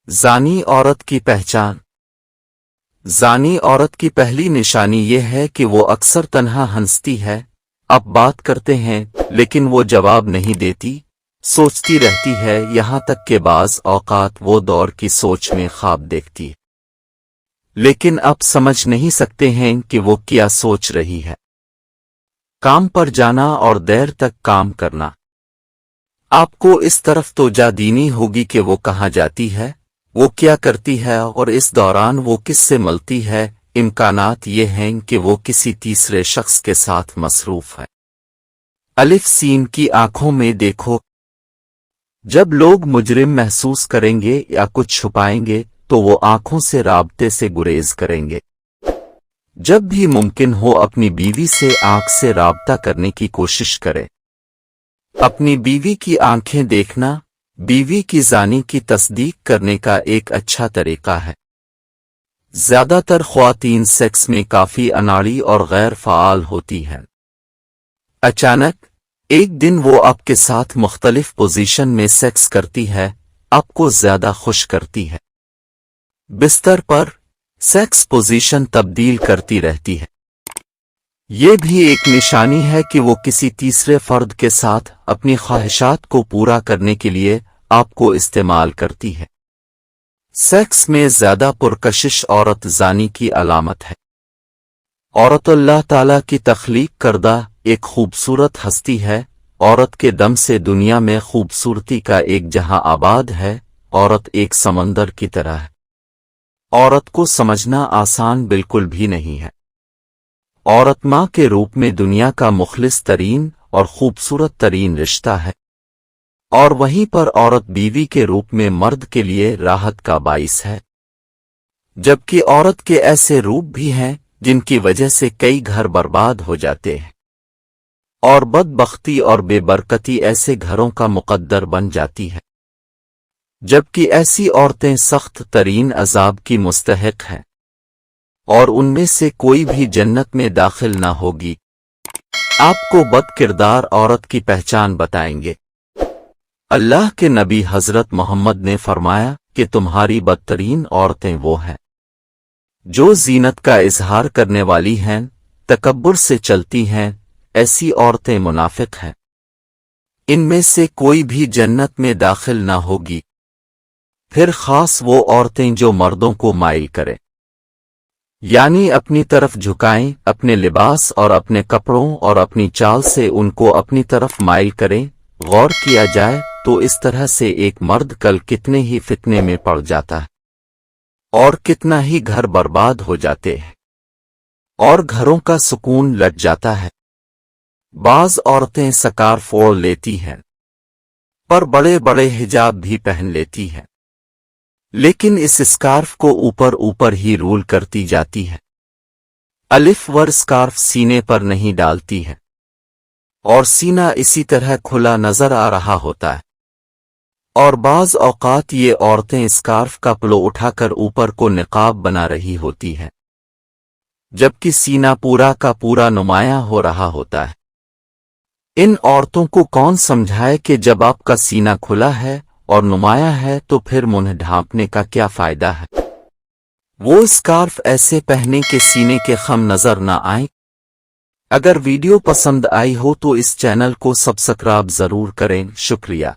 زانی عورت کی پہچان۔ زانی عورت کی پہلی نشانی یہ ہے کہ وہ اکثر تنہا ہنستی ہے۔ اب بات کرتے ہیں لیکن وہ جواب نہیں دیتی، سوچتی رہتی ہے، یہاں تک کہ بعض اوقات وہ دور کی سوچ میں خواب دیکھتی ہے، لیکن اب سمجھ نہیں سکتے ہیں کہ وہ کیا سوچ رہی ہے۔ کام پر جانا اور دیر تک کام کرنا۔ آپ کو اس طرف توجہ دینی ہوگی کہ وہ کہاں جاتی ہے، وہ کیا کرتی ہے اور اس دوران وہ کس سے ملتی ہے۔ امکانات یہ ہیں کہ وہ کسی تیسرے شخص کے ساتھ مصروف ہے۔ الف سین کی آنکھوں میں دیکھو۔ جب لوگ مجرم محسوس کریں گے یا کچھ چھپائیں گے تو وہ آنکھوں سے رابطے سے گریز کریں گے۔ جب بھی ممکن ہو اپنی بیوی سے آنکھ سے رابطہ کرنے کی کوشش کرے۔ اپنی بیوی کی آنکھیں دیکھنا بیوی کی زانی کی تصدیق کرنے کا ایک اچھا طریقہ ہے۔ زیادہ تر خواتین سیکس میں کافی اناڑی اور غیر فعال ہوتی ہیں۔ اچانک ایک دن وہ آپ کے ساتھ مختلف پوزیشن میں سیکس کرتی ہے، آپ کو زیادہ خوش کرتی ہے۔ بستر پر سیکس پوزیشن تبدیل کرتی رہتی ہے۔ یہ بھی ایک نشانی ہے کہ وہ کسی تیسرے فرد کے ساتھ اپنی خواہشات کو پورا کرنے کے لیے آپ کو استعمال کرتی ہے۔ سیکس میں زیادہ پرکشش عورت زانی کی علامت ہے۔ عورت اللہ تعالی کی تخلیق کردہ ایک خوبصورت ہستی ہے۔ عورت کے دم سے دنیا میں خوبصورتی کا ایک جہاں آباد ہے۔ عورت ایک سمندر کی طرح ہے۔ عورت کو سمجھنا آسان بالکل بھی نہیں ہے۔ عورت ماں کے روپ میں دنیا کا مخلص ترین اور خوبصورت ترین رشتہ ہے، اور وہیں پر عورت بیوی کے روپ میں مرد کے لیے راحت کا باعث ہے۔ جبکہ عورت کے ایسے روپ بھی ہیں جن کی وجہ سے کئی گھر برباد ہو جاتے ہیں، اور بدبختی اور بے برکتی ایسے گھروں کا مقدر بن جاتی ہے۔ جبکہ ایسی عورتیں سخت ترین عذاب کی مستحق ہیں، اور ان میں سے کوئی بھی جنت میں داخل نہ ہوگی۔ آپ کو بد کردار عورت کی پہچان بتائیں گے۔ اللہ کے نبی حضرت محمد نے فرمایا کہ تمہاری بدترین عورتیں وہ ہیں جو زینت کا اظہار کرنے والی ہیں، تکبر سے چلتی ہیں، ایسی عورتیں منافق ہیں، ان میں سے کوئی بھی جنت میں داخل نہ ہوگی۔ پھر خاص وہ عورتیں جو مردوں کو مائل کریں، یعنی اپنی طرف جھکائیں، اپنے لباس اور اپنے کپڑوں اور اپنی چال سے ان کو اپنی طرف مائل کریں۔ غور کیا جائے تو اس طرح سے ایک مرد کل کتنے ہی فتنے میں پڑ جاتا ہے، اور کتنا ہی گھر برباد ہو جاتے ہیں، اور گھروں کا سکون لٹ جاتا ہے۔ بعض عورتیں سکارف اوڑھ لیتی ہیں، پر بڑے بڑے حجاب بھی پہن لیتی ہیں، لیکن اس اسکارف کو اوپر ہی رول کرتی جاتی ہے۔ الف ور اسکارف سینے پر نہیں ڈالتی ہے، اور سینہ اسی طرح کھلا نظر آ رہا ہوتا ہے، اور بعض اوقات یہ عورتیں اسکارف کا پلو اٹھا کر اوپر کو نقاب بنا رہی ہوتی ہیں، جبکہ سینہ پورا کا پورا نمایاں ہو رہا ہوتا ہے۔ ان عورتوں کو کون سمجھائے کہ جب آپ کا سینہ کھلا ہے اور نمایاں ہے تو پھر منہ ڈھانپنے کا کیا فائدہ ہے؟ وہ اسکارف ایسے پہنے کہ سینے کے خم نظر نہ آئیں۔ اگر ویڈیو پسند آئی ہو تو اس چینل کو سبسکرائب ضرور کریں۔ شکریہ۔